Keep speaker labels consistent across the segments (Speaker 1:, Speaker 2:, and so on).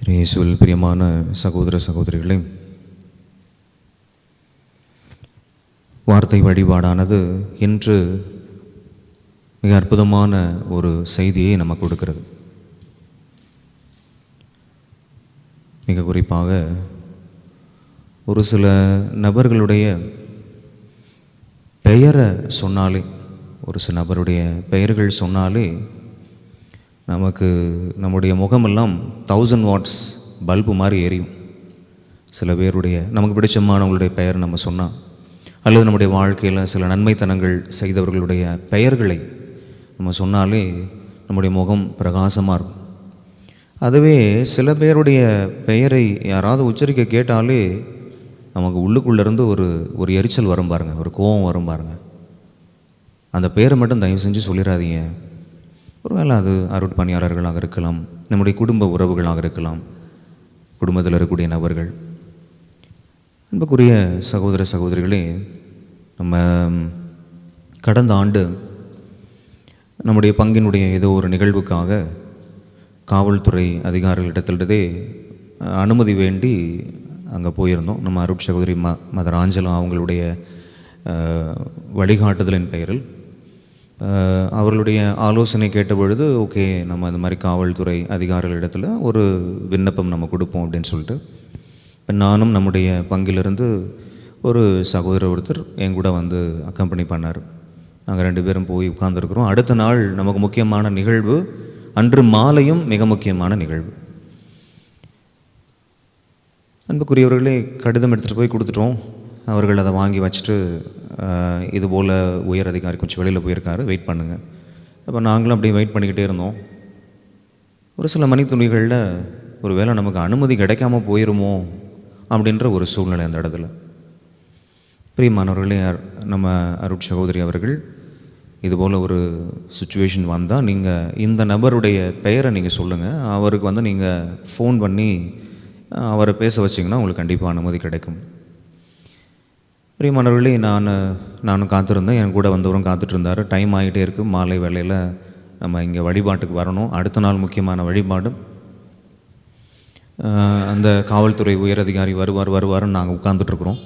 Speaker 1: இயேசுவில் பிரியமான சகோதர சகோதரிகளே, வார்த்தை வழிபாடானது இன்று மிக அற்புதமான ஒரு செய்தியை நமக்கு கொடுக்கிறது. மிக குறிப்பாக ஒரு சில நபர்களுடைய பெயரை சொன்னாலே, ஒரு சில நபருடைய பெயர்கள் சொன்னாலே நமக்கு நம்முடைய முகமெல்லாம் 1000 வாட்ஸ் பல்பு மாதிரி எரியும். சில பேருடைய நமக்கு பிடிச்சமானவங்களுடைய பெயர் நம்ம சொன்னால், அல்லது நம்முடைய வாழ்க்கையில் சில நன்மைத்தனங்கள் செய்தவர்களுடைய பெயர்களை நம்ம சொன்னாலே நம்முடைய முகம் பிரகாசமாக இருக்கும். அதுவே சில பேருடைய பெயரை யாராவது உச்சரிக்க கேட்டாலே நமக்கு உள்ளுக்குள்ளேருந்து ஒரு எரிச்சல் வரும் பாருங்கள், ஒரு கோபம் வரும் பாருங்கள். அந்த பேரை மட்டும் தயவு செஞ்சு சொல்லிடாதீங்க. ஒருவேளை அது அருட்பணியாளர்களாக இருக்கலாம், நம்முடைய குடும்ப உறவுகளாக இருக்கலாம், குடும்பத்தில் இருக்கக்கூடிய நபர்கள். அன்புக்குரிய சகோதர சகோதரிகளே, நம்ம கடந்த ஆண்டு நம்முடைய பங்கினுடைய ஏதோ ஒரு நிகழ்வுக்காக காவல்துறை அதிகாரிகளிடத்திலே அனுமதி வேண்டி அங்கே போயிருந்தோம். நம்ம அருட் சகோதரி மதர் ஆஞ்சலா அவங்களுடைய வழிகாட்டுதலின் பெயரில் அவர்களுடைய ஆலோசனை கேட்ட பொழுது, ஓகே நம்ம அந்த மாதிரி காவல்துறை அதிகாரிகளிடத்தில் ஒரு விண்ணப்பம் நம்ம கொடுப்போம் அப்படின்னு சொல்லிட்டு, இப்போ நானும் நம்முடைய பங்கிலிருந்து ஒரு சகோதரர் ஒருத்தர் என் கூட வந்து அக்கம்பெனி பண்ணார். நாங்கள் 2 பேரும் போய் உட்கார்ந்துருக்குறோம். அடுத்த நாள் நமக்கு முக்கியமான நிகழ்வு, அன்று மாலையும் மிக முக்கியமான நிகழ்வு. அன்புக்குரியவர்களே, கடிதம் எடுத்துகிட்டு போய் கொடுத்துட்டோம். அவர்கள் அதை வாங்கி வச்சுட்டு, இதுபோல் உயர் அதிகாரி கொஞ்சம் வெளியில் போயிருக்காரு, வெயிட் பண்ணுங்கள். அப்போ நாங்களும் அப்படியே வெயிட் பண்ணிக்கிட்டே இருந்தோம். ஒரு சில மணித்துளிகளில் ஒரு வேளை நமக்கு அனுமதி கிடைக்காம போயிருமோ அப்படின்ற ஒரு சூழ்நிலை அந்த இடத்துல. பிரியமானவர்களே, நம்ம அருட் சகோதரி அவர்கள் இதுபோல் ஒரு சுச்சுவேஷன் வந்தால் நீங்கள் இந்த நபருடைய பெயரை நீங்கள் சொல்லுங்கள், அவருக்கு வந்து நீங்கள் ஃபோன் பண்ணி அவரை பேச வச்சிங்கன்னா உங்களுக்கு கண்டிப்பாக அனுமதி கிடைக்கும். பிரியமானவர்களே, நானும் காத்திருந்தேன், என் கூட வந்தவரும் காத்துட்டு இருந்தார். டைம் ஆகிட்டே இருக்குது, மாலை வேளையில் நம்ம இங்கே வழிபாட்டுக்கு வரணும். அடுத்த நாள் முக்கியமான வழிபாடு. அந்த காவல்துறை உயரதிகாரி வருவாருன்னு நாங்கள் உட்கார்ந்துட்ருக்குறோம்.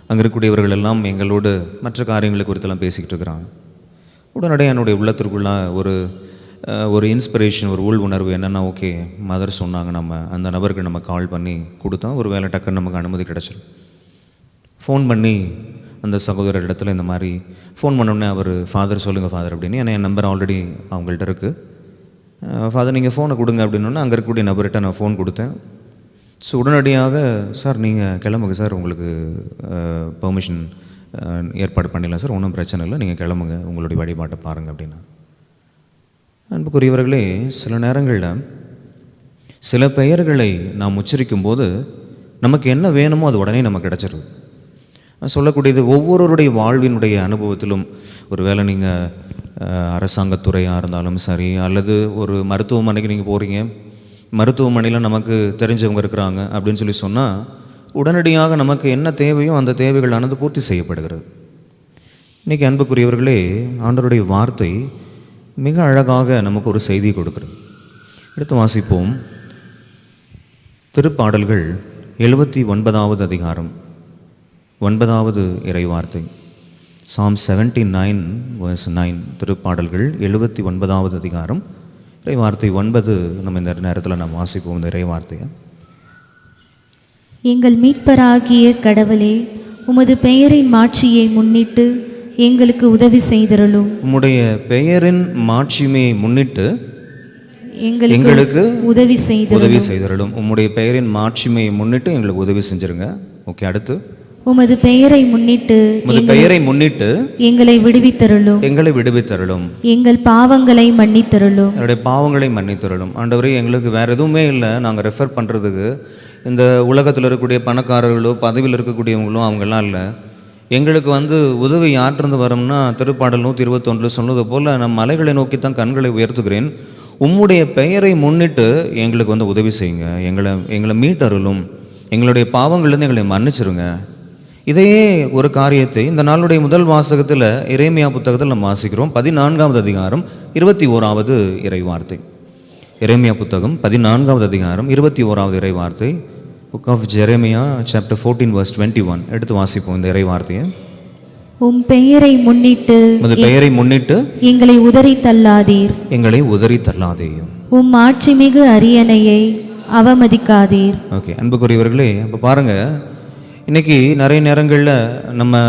Speaker 1: அங்கே இருக்கக்கூடியவர்கள் எல்லாம் எங்களோடு மற்ற காரியங்களை குறித்தெல்லாம் பேசிக்கிட்டு இருக்கிறாங்க. உடனடியே என்னுடைய உள்ளத்திற்குள்ள ஒரு இன்ஸ்பிரேஷன், ஒரு உள் உணர்வு என்னென்னா, ஓகே மதர் சொன்னாங்க, நம்ம அந்த நபருக்கு நம்ம கால் பண்ணி கொடுத்தா ஒரு வேலை டக்குன்னு நமக்கு அனுமதி கிடச்சிடும். ஃபோன் பண்ணி அந்த சகோதரர் இடத்துல இந்த மாதிரி ஃபோன் பண்ணோடனே அவர், ஃபாதர் சொல்லுங்கள் ஃபாதர் அப்படின்னு, ஏன்னா என் நம்பர் ஆல்ரெடி அவங்கள்ட்ட இருக்குது. ஃபாதர் நீங்கள் ஃபோனை கொடுங்க அப்படின்னோடனே அங்கே இருக்கக்கூடிய நபர்கிட்ட நான் ஃபோன் கொடுத்தேன். ஸோ உடனடியாக, சார் நீங்கள் கிளம்புங்க சார், உங்களுக்கு பெர்மிஷன் ஏற்பாடு பண்ணிடலாம் சார், ஒன்றும் பிரச்சனை இல்லை, நீங்கள் கிளம்புங்க, உங்களுடைய வழிபாட்டை பாருங்கள் அப்படின்னா. அன்புக்குரியவர்களே, சில நேரங்களில் சில பெயர்களை நாம் உச்சரிக்கும் போது நமக்கு என்ன வேணுமோ அது உடனே நமக்கு கிடச்சிருது. சொல்லக்கூடியது ஒவ்வொருவருடைய வாழ்வினுடைய அனுபவத்திலும், ஒரு வேளை நீங்கள் அரசாங்கத்துறையாக இருந்தாலும் சரி, அல்லது ஒரு மருத்துவமனைக்கு நீங்கள் போகிறீங்க, மருத்துவமனையில் நமக்கு தெரிஞ்சவங்க இருக்கிறாங்க அப்படின்னு சொல்லி சொன்னால் உடனடியாக நமக்கு என்ன தேவையோ அந்த தேவைகளானது பூர்த்தி செய்யப்படுகிறது. இன்றைக்கி அன்புக்குரியவர்களே, ஆண்டவருடைய வார்த்தை மிக அழகாக நமக்கு ஒரு செய்தி கொடுக்கிறது. எடுத்து வாசிப்போம். திருப்பாடல்கள் 79வது அதிகாரம் 9வது இறை வார்த்தை. Psalm 79 verse 9. திருப்பாடல்கள் 79வது அதிகாரம் இறை வார்த்தை 9. நம்ம இந்த நேரத்தில் நம்ம வாசிப்போம் இந்த இறை வார்த்தையை.
Speaker 2: எங்கள் மீட்பராகிய கடவுளே, உமது பெயரின் மாட்சியை முன்னிட்டு எங்களுக்கு உதவி செய்தருளும்.
Speaker 1: உம்முடைய பெயரின் மாட்சிமையை முன்னிட்டு எங்களுக்கு உதவி செய்தருளும். உம்முடைய பெயரின் மாட்சிமையை முன்னிட்டு எங்களுக்கு உதவி செஞ்சிருங்க. ஓகே, அடுத்து.
Speaker 2: உமது பெயரை முன்னிட்டு
Speaker 1: எங்களை விடுவித்தருளும். எங்கள் பாவங்களை மன்னித்தருளும். என்னுடைய பாவங்களை மன்னித்தருளும். ஆண்டவரே, எங்களுக்கு வேற எதுவுமே இல்லை நாங்கள் ரெஃபர் பண்ணுறதுக்கு. இந்த உலகத்தில் இருக்கக்கூடிய பணக்காரர்களோ பதவியில் இருக்கக்கூடியவங்களோ அவங்கெல்லாம் இல்லை. எங்களுக்கு வந்து உதவி யாற்றிருந்து வரும்னா, திருப்பாடல் 121 சொன்னது போல், நம் மலைகளை நோக்கித்தான் கண்களை உயர்த்துகிறேன், உம்முடைய பெயரை முன்னிட்டு எங்களுக்கு வந்து உதவி செய்யுங்க, எங்களை மீட்டருளும், எங்களுடைய பாவங்கள்லேருந்து எங்களை மன்னிச்சிருங்க. இதையே ஒரு காரியத்தை இந்த நாளுடைய முதல் வாசகத்தில் எரேமியா புத்தகத்தில் நம்ம வாசிக்கிறோம். 14வது அதிகாரம் 21வது இறை வார்த்தை. எரேமியா புத்தகம் 14வது அதிகாரம் 21வது இறை வார்த்தை. Book of Jeremiah chapter 14 verse 21. எடுத்து வாசிப்போம் இந்த இறை வார்த்தையை.
Speaker 2: உம் பெயரை முன்னிட்டு
Speaker 1: உமது பெயரை முன்னிட்டு
Speaker 2: எங்களை உதறி தள்ளாதீர்.
Speaker 1: எங்களை உதறி தள்ளாதேயும்.
Speaker 2: உம் ஆட்சிமிகு அரியணையை அவமதிக்காதீர்.
Speaker 1: ஓகே, அன்புக்குரியவர்களே, அப்போ பாருங்க, இன்னைக்கு நிறைய நேரங்களில் நம்ம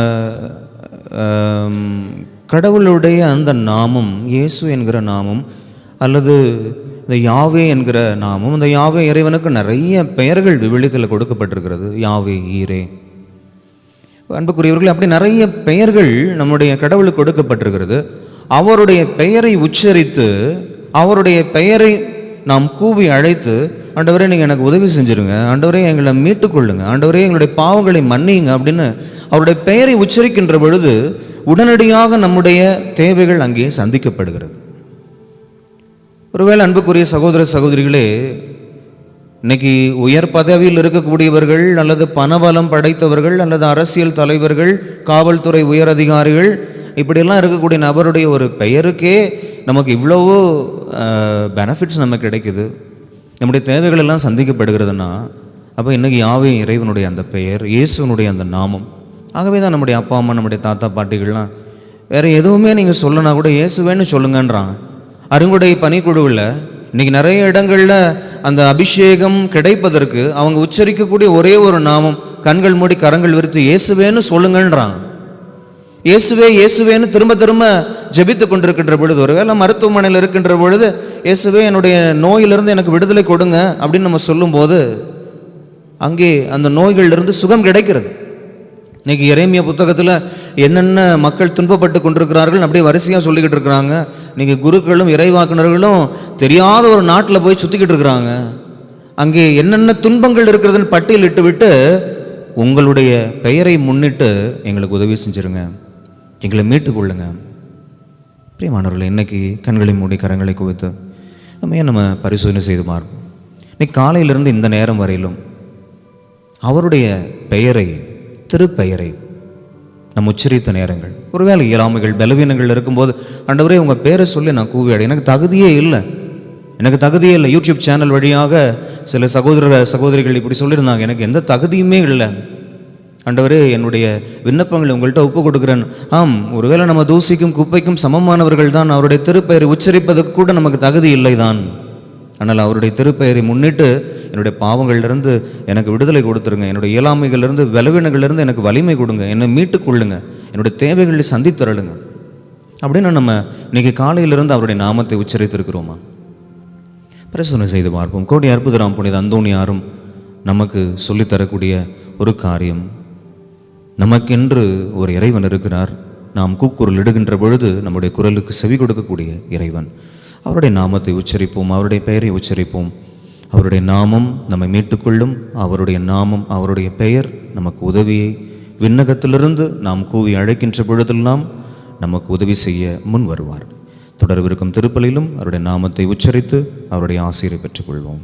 Speaker 1: கடவுளுடைய அந்த நாமம், இயேசு என்கிற நாமம் அல்லது இந்த யாவே என்கிற நாமம், இந்த யாவே இறைவனுக்கு நிறைய பெயர்கள் விவிலியத்தில் கொடுக்கப்பட்டிருக்கிறது. யாவே, ஈரே. அன்புக்குரியவர்கள், அப்படி நிறைய பெயர்கள் நம்முடைய கடவுளுக்கு கொடுக்கப்பட்டிருக்கிறது. அவருடைய பெயரை உச்சரித்து, அவருடைய பெயரை நாம் கூவி அழைத்து, ஆண்டவரே நீங்கள் எனக்கு உதவி செஞ்சுருங்க, ஆண்டவரே எங்களை மீட்டுக்கொள்ளுங்க, ஆண்டவரே எங்களுடைய பாவங்களை மன்னியுங்க அப்படின்னு அவருடைய பெயரை உச்சரிக்கின்ற பொழுது உடனடியாக நம்முடைய தேவைகள் அங்கே சந்திக்கப்படுகிறது. ஒருவேளை அன்புக்குரிய சகோதர சகோதரிகளே, இன்னைக்கு உயர் பதவியில் இருக்கக்கூடியவர்கள் அல்லது பணபலம் படைத்தவர்கள் அல்லது அரசியல் தலைவர்கள், காவல்துறை உயர் அதிகாரிகள், இப்படியெல்லாம் இருக்கக்கூடிய நபருடைய ஒரு பெயருக்கே நமக்கு இவ்வளவோ பெனிஃபிட்ஸ் நமக்கு கிடைக்குது, நம்முடைய தேவைகள் எல்லாம் சந்திக்கப்படுகிறதுனா, அப்போ இன்றைக்கி யாவே இறைவனுடைய அந்த பெயர், இயேசுனுடைய அந்த நாமம். ஆகவே தான் நம்முடைய அப்பா அம்மா, நம்முடைய தாத்தா பாட்டிகள்லாம் வேறு எதுவுமே நீங்கள் சொல்லனா கூட இயேசுவேன்னு சொல்லுங்கன்றாங்க. அருங்குடை பணிக்குழுவில் இன்றைக்கி நிறைய இடங்களில் அந்த அபிஷேகம் கிடைப்பதற்கு அவங்க உச்சரிக்கக்கூடிய ஒரே ஒரு நாமம், கண்கள் மூடி கரங்கள் விரித்து இயேசுவேன்னு சொல்லுங்கன்றாங்க. இயேசுவே இயேசுவேன்னு திரும்ப திரும்ப ஜெபித்து கொண்டிருக்கின்ற பொழுது, ஒருவேளை மருத்துவமனையில் இருக்கின்ற பொழுது இயேசுவே என்னுடைய நோயிலிருந்து எனக்கு விடுதலை கொடுங்க அப்படின்னு நம்ம சொல்லும்போது அங்கே அந்த நோய்களிலிருந்து சுகம் கிடைக்கிறது. இன்னைக்கு எரேமியா புத்தகத்தில் என்னென்ன மக்கள் துன்பப்பட்டு கொண்டிருக்கிறார்கள் அப்படியே வரிசையாக சொல்லிக்கிட்டு இருக்கிறாங்க. நீங்கள் குருக்களும் இறைவாக்குனர்களும் தெரியாத ஒரு நாட்டில் போய் சுற்றிக்கிட்டு இருக்கிறாங்க. அங்கே என்னென்ன துன்பங்கள் இருக்கிறதுன்னு பட்டியலிட்டு விட்டு, உங்களுடைய பெயரை முன்னிட்டு எங்களுக்கு உதவி செஞ்சுருங்க, எங்களை மீட்டுக்கொள்ளுங்க. பிரியமானவர்கள், இன்னைக்கு கண்களை மூடி கரங்களை குவித்து நம்ம பரிசோதனை செய்து பார்ப்போம். இன்னைக்கு காலையிலிருந்து இந்த நேரம் வரையிலும் அவருடைய பெயரை, திருப்பெயரை நம்ம உச்சரித்த நேரங்கள், ஒருவேளை இயலாமைகள் பலவீனங்கள் இருக்கும்போது, ஆண்டவரே உங்கள் பேரை சொல்லி நான் கூவியாடு, எனக்கு தகுதியே இல்லை, எனக்கு தகுதியே இல்லை. யூடியூப் சேனல் வழியாக சில சகோதரிகள் இப்படி சொல்லியிருந்தாங்க, எனக்கு எந்த தகுதியுமே இல்லை, ஆண்டவரே என்னுடைய விண்ணப்பங்களை உங்கள்கிட்ட ஒப்பு கொடுக்குறேன். ஆம், ஒருவேளை நம்ம தூசிக்கும் குப்பைக்கும் சமமானவர்கள் தான், அவருடைய திருப்பெயரை உச்சரிப்பதற்கு கூட நமக்கு தகுதி இல்லை தான். ஆனால் அவருடைய திருப்பெயரை முன்னிட்டு என்னுடைய பாவங்கள்லேருந்து எனக்கு விடுதலை கொடுத்துருங்க, என்னுடைய இயலாமைகளிலிருந்து பலவீனங்கள்லேருந்து எனக்கு வலிமை கொடுங்க, என்னை மீட்டுக்கொள்ளுங்க, என்னுடைய தேவைகளை சந்தித்தருளுங்க அப்படின்னு நம்ம இன்றைக்கி காலையிலிருந்து அவருடைய நாமத்தை உச்சரித்திருக்கிறோமா? பிரசனை செய்து பார்ப்போம். கோடி அற்புதராம் புனித அந்தோணியாரும் நமக்கு சொல்லித்தரக்கூடிய ஒரு காரியம், நமக்கென்று ஒரு இறைவன் இருக்கிறார். நாம் கூக்குரல் இடுகின்ற பொழுது நம்முடைய குரலுக்கு செவி கொடுக்கக்கூடிய இறைவன். அவருடைய நாமத்தை உச்சரிப்போம், அவருடைய பெயரை உச்சரிப்போம். அவருடைய நாமம் நம்மை மீட்டுக்கொள்ளும். அவருடைய நாமம், அவருடைய பெயர் நமக்கு உதவியை விண்ணகத்திலிருந்து நாம் கூவி அழைக்கின்ற பொழுதெல்லாம் நமக்கு உதவி செய்ய முன் வருவார். தொடர்பிருக்கும் திருப்பலிலும் அவருடைய நாமத்தை உச்சரித்து அவருடைய ஆசீரை பெற்றுக்கொள்வோம்.